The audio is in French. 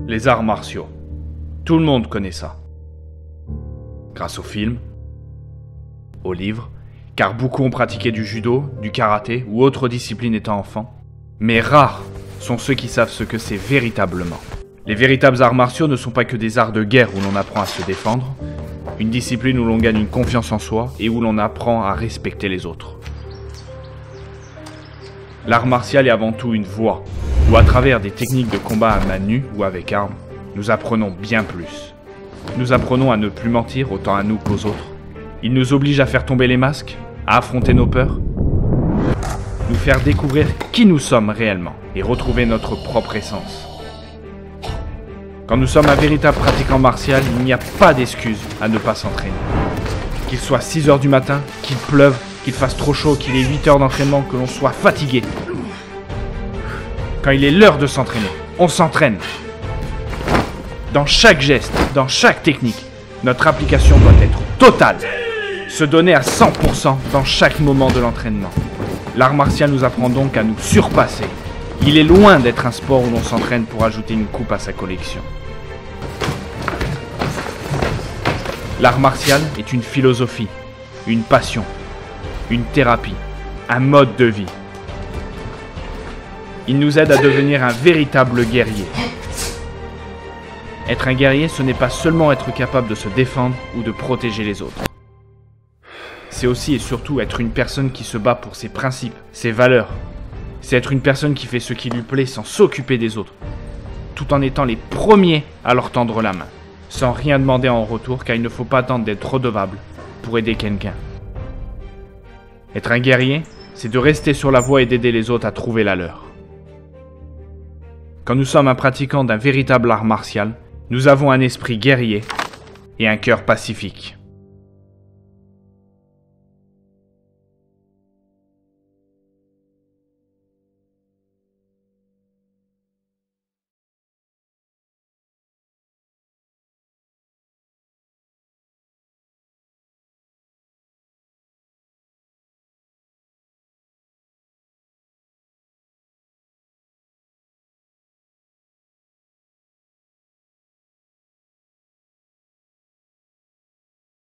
Les arts martiaux. Tout le monde connaît ça. Grâce aux films, aux livres, car beaucoup ont pratiqué du judo, du karaté ou autres disciplines étant enfants. Mais rares sont ceux qui savent ce que c'est véritablement. Les véritables arts martiaux ne sont pas que des arts de guerre où l'on apprend à se défendre, une discipline où l'on gagne une confiance en soi et où l'on apprend à respecter les autres. L'art martial est avant tout une voie, où à travers des techniques de combat à main nue ou avec armes, nous apprenons bien plus. Nous apprenons à ne plus mentir autant à nous qu'aux autres. Il nous oblige à faire tomber les masques, à affronter nos peurs, nous faire découvrir qui nous sommes réellement et retrouver notre propre essence. Quand nous sommes un véritable pratiquant martial, il n'y a pas d'excuse à ne pas s'entraîner. Qu'il soit 6 h du matin, qu'il pleuve, qu'il fasse trop chaud, qu'il ait 8 heures d'entraînement, que l'on soit fatigué. Quand il est l'heure de s'entraîner, on s'entraîne. Dans chaque geste, dans chaque technique, notre application doit être totale. Se donner à 100% dans chaque moment de l'entraînement. L'art martial nous apprend donc à nous surpasser. Il est loin d'être un sport où l'on s'entraîne pour ajouter une coupe à sa collection. L'art martial est une philosophie, une passion, une thérapie, un mode de vie. Il nous aide à devenir un véritable guerrier. Être un guerrier, ce n'est pas seulement être capable de se défendre ou de protéger les autres. C'est aussi et surtout être une personne qui se bat pour ses principes, ses valeurs. C'est être une personne qui fait ce qui lui plaît sans s'occuper des autres, tout en étant les premiers à leur tendre la main, sans rien demander en retour car il ne faut pas attendre d'être redevable pour aider quelqu'un. Être un guerrier, c'est de rester sur la voie et d'aider les autres à trouver la leur. Quand nous sommes un pratiquant d'un véritable art martial, nous avons un esprit guerrier et un cœur pacifique.